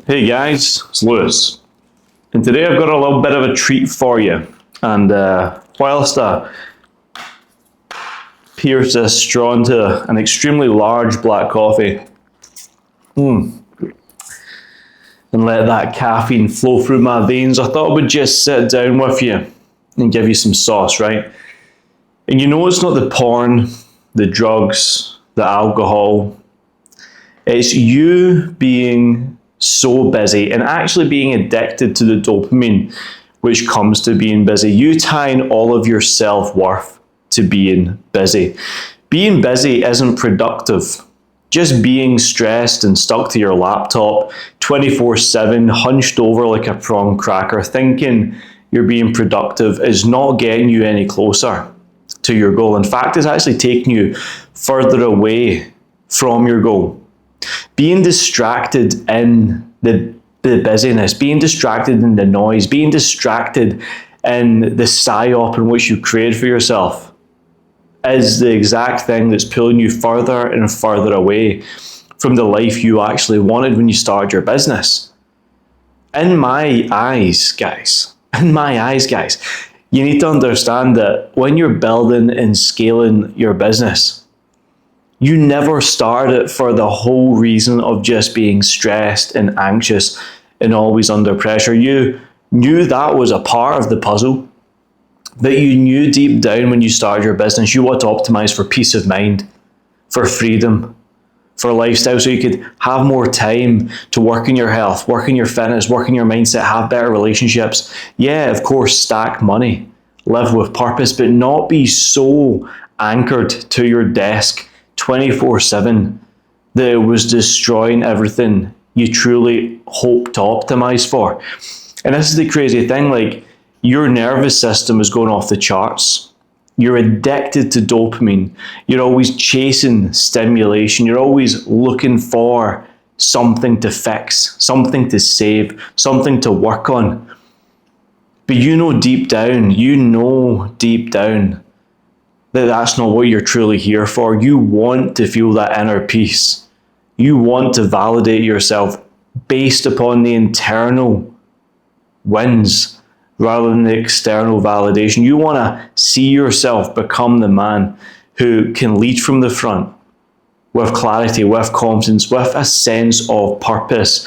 Hey guys, it's Lewis, and today I've got a little bit of a treat for you. And whilst I pierce this straw into an extremely large black coffee, and let that caffeine flow through my veins, I thought I would just sit down with you and give you some sauce, right? And you know it's not the porn, the drugs, the alcohol. It's you being so busy and actually being addicted to the dopamine which comes to being busy. You tying all of your self-worth to being busy. Being busy isn't productive. Just being stressed and stuck to your laptop 24/7, hunched over like a prawn cracker, thinking you're being productive is not getting you any closer to your goal. In fact, it's actually taking you further away from your goal. Being distracted in the busyness, being distracted in the noise, being distracted in the psyop in which you create for yourself is the exact thing that's pulling you further and further away from the life you actually wanted when you started your business. In my eyes, guys, you need to understand that when you're building and scaling your business, you never started it for the whole reason of just being stressed and anxious and always under pressure. You knew that was a part of the puzzle, but you knew deep down when you started your business, you want to optimize for peace of mind, for freedom, for lifestyle, so you could have more time to work in your health, work in your fitness, work in your mindset, have better relationships. Yeah, of course, stack money, live with purpose, but not be so anchored to your desk 24/7 that it was destroying everything you truly hope to optimize for. And this is the crazy thing, like your nervous system is going off the charts. You're addicted to dopamine. You're always chasing stimulation. You're always looking for something to fix, something to save, something to work on. But you know deep down that that's not what you're truly here for. You want to feel that inner peace. You want to validate yourself based upon the internal wins rather than the external validation. You want to see yourself become the man who can lead from the front with clarity, with confidence, with a sense of purpose,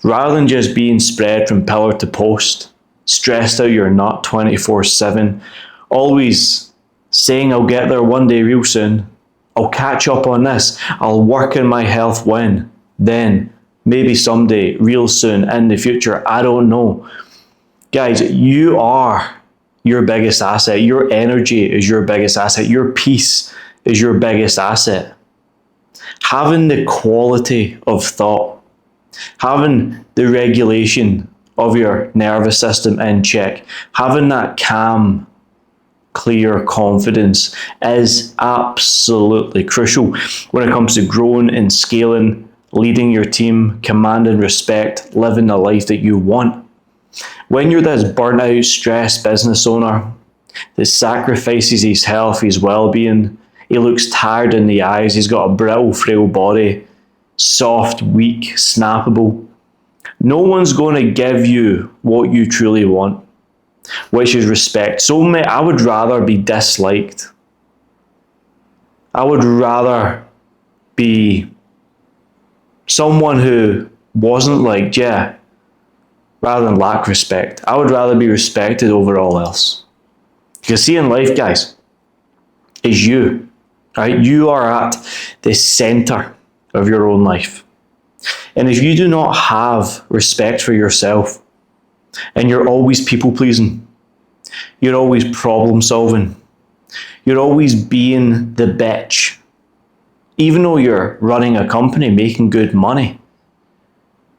rather than just being spread from pillar to post, stressed out your nut 24/7, always saying I'll get there one day real soon, I'll catch up on this, I'll work on my health when, then, maybe someday, real soon, in the future, I don't know. Guys, you are your biggest asset. Your energy is your biggest asset. Your peace is your biggest asset. Having the quality of thought, having the regulation of your nervous system in check, having that calm, clear confidence is absolutely crucial when it comes to growing and scaling, leading your team, commanding respect, living the life that you want. When you're this burnt out, stressed business owner that sacrifices his health, his well-being, he looks tired in the eyes, he's got a brittle, frail body, soft, weak, snappable, no one's going to give you what you truly want, which is respect. So I would rather be disliked. I would rather be someone who wasn't liked, yeah, rather than lack respect. I would rather be respected over all else. Because see, in life, guys, is you, right? You are at the center of your own life. And if you do not have respect for yourself, and you're always people pleasing, you're always problem solving, you're always being the bitch, even though you're running a company making good money,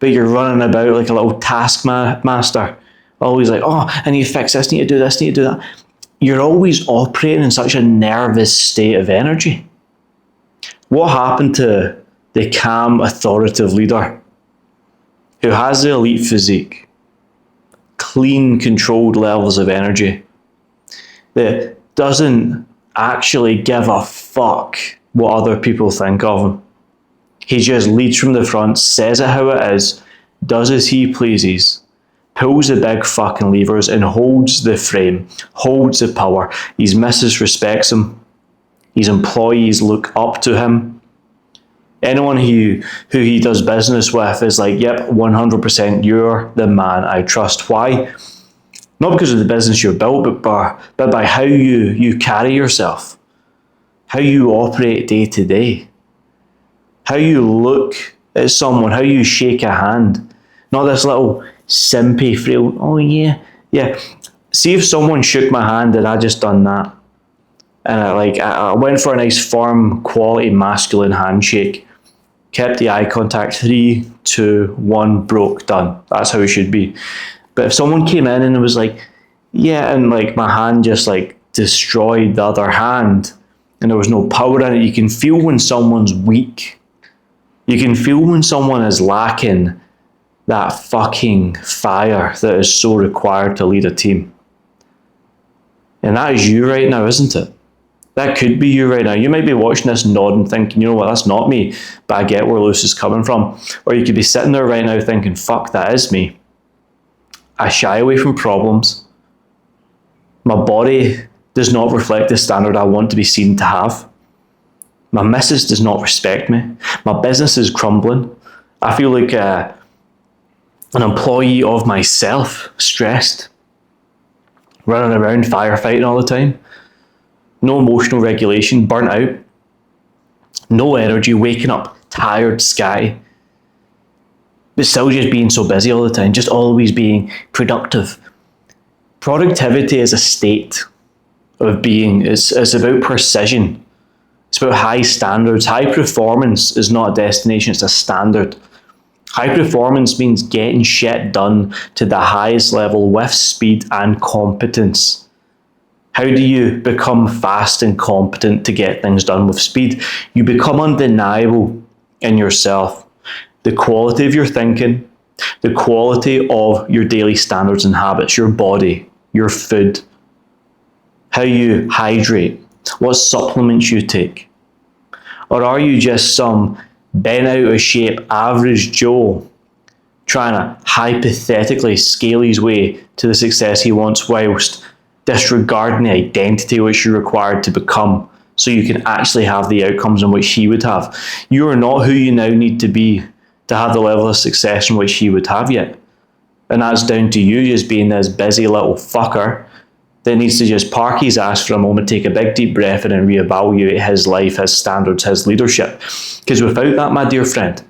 but you're running about like a little taskmaster, always like, oh, I need to fix this, need to do this, need to do that. You're always operating in such a nervous state of energy. What happened to the calm, authoritative leader who has the elite physique, clean, controlled levels of energy, that doesn't actually give a fuck what other people think of him? He just leads from the front, says it how it is, does as he pleases, pulls the big fucking levers and holds the frame, holds the power. His missus respects him. His employees look up to him. Anyone who he does business with is like, yep, 100%, you're the man I trust. Why? Not because of the business you're built, but by how you carry yourself, how you operate day to day, how you look at someone, how you shake a hand. Not this little simpy, frail, oh yeah. See if someone shook my hand and I just done that. And I went for a nice firm, quality, masculine handshake. Kept the eye contact, 3, 2, 1, broke, done. That's how it should be. But if someone came in and it was like, yeah, and like my hand just like destroyed the other hand and there was no power in it, you can feel when someone's weak. You can feel when someone is lacking that fucking fire that is so required to lead a team. And that is you right now, isn't it? That could be you right now. You might be watching this nodding, thinking, you know what, that's not me, but I get where Lewis is coming from. Or you could be sitting there right now thinking, fuck, that is me. I shy away from problems. My body does not reflect the standard I want to be seen to have. My missus does not respect me. My business is crumbling. I feel like an employee of myself, stressed, running around firefighting all the time. No emotional regulation, burnt out, no energy, waking up tired, sky, but still just being so busy all the time, just always being productive. Productivity is a state of being. It's about precision. It's about high standards. High performance is not a destination, it's a standard. High performance means getting shit done to the highest level with speed and competence. How do you become fast and competent to get things done with speed? You become undeniable in yourself. The quality of your thinking, the quality of your daily standards and habits, your body, your food, how you hydrate, what supplements you take. Or are you just some bent out of shape average Joe trying to hypothetically scale his way to the success he wants whilst disregarding the identity which you're required to become so you can actually have the outcomes in which he would have? You are not who you now need to be to have the level of success in which he would have yet. And that's down to you just being this busy little fucker that needs to just park his ass for a moment, take a big deep breath in and reevaluate his life, his standards, his leadership. Because without that, my dear friend,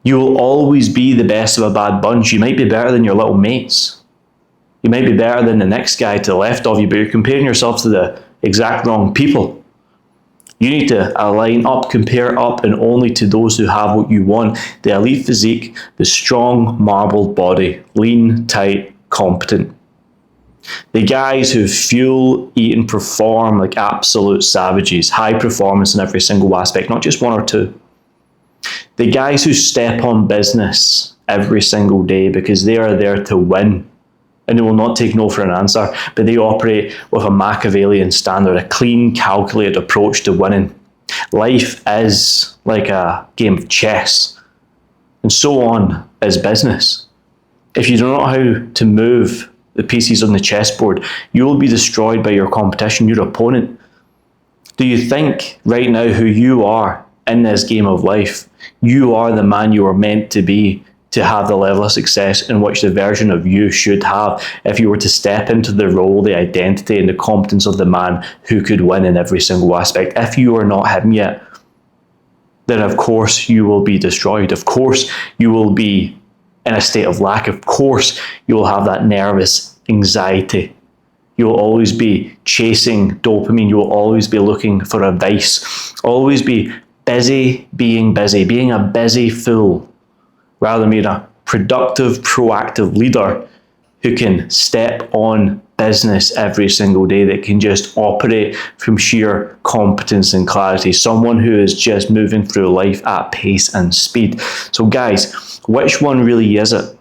you will always be the best of a bad bunch. You might be better than your little mates. You might be better than the next guy to the left of you, but you're comparing yourself to the exact wrong people. You need to align up, compare up, and only to those who have what you want. The elite physique, the strong, marbled body, lean, tight, competent. The guys who fuel, eat, and perform like absolute savages, high performance in every single aspect, not just one or two. The guys who step on business every single day because they are there to win. And they will not take no for an answer, but they operate with a Machiavellian standard, a clean, calculated approach to winning. Life is like a game of chess, and so on is business. If you don't know how to move the pieces on the chessboard, you will be destroyed by your competition, your opponent. Do you think right now who you are in this game of life? You are the man you are meant to be to have the level of success in which the version of you should have if you were to step into the role, the identity, and the competence of the man who could win in every single aspect. If you are not him yet, then of course you will be destroyed. Of course you will be in a state of lack. Of course you will have that nervous anxiety. You will always be chasing dopamine. You will always be looking for a vice. Always be busy, being a busy fool, rather than being a productive, proactive leader who can step on business every single day, that can just operate from sheer competence and clarity. Someone who is just moving through life at pace and speed. So guys, which one really is it?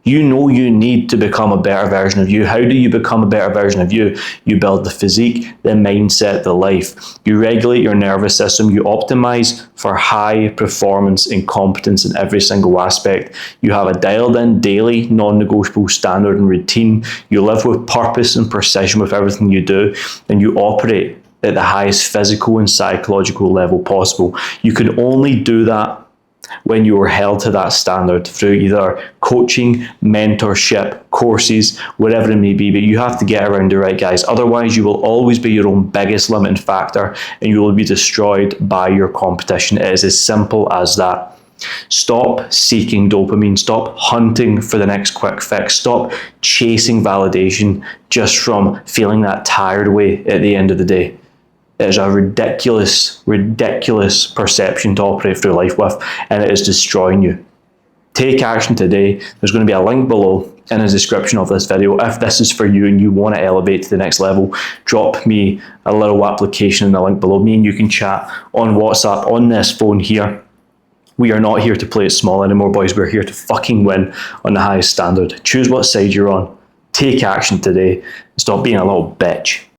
You know you need to become a better version of you. How do you become a better version of you? You build the physique, the mindset, the life. You regulate your nervous system. You optimize for high performance and competence in every single aspect. You have a dialed in daily, non-negotiable standard and routine. You live with purpose and precision with everything you do, and you operate at the highest physical and psychological level possible. You can only do that when you are held to that standard through either coaching, mentorship, courses, whatever it may be. But you have to get around it right, guys. Otherwise, you will always be your own biggest limiting factor and you will be destroyed by your competition. It is as simple as that. Stop seeking dopamine. Stop hunting for the next quick fix. Stop chasing validation just from feeling that tired way at the end of the day. It is a ridiculous, ridiculous perception to operate through life with, and it is destroying you. Take action today. There's going to be a link below in the description of this video. If this is for you and you want to elevate to the next level, drop me a little application in the link below. Me and you can chat on WhatsApp on this phone here. We are not here to play it small anymore, boys. We're here to fucking win on the highest standard. Choose what side you're on. Take action today and stop being a little bitch.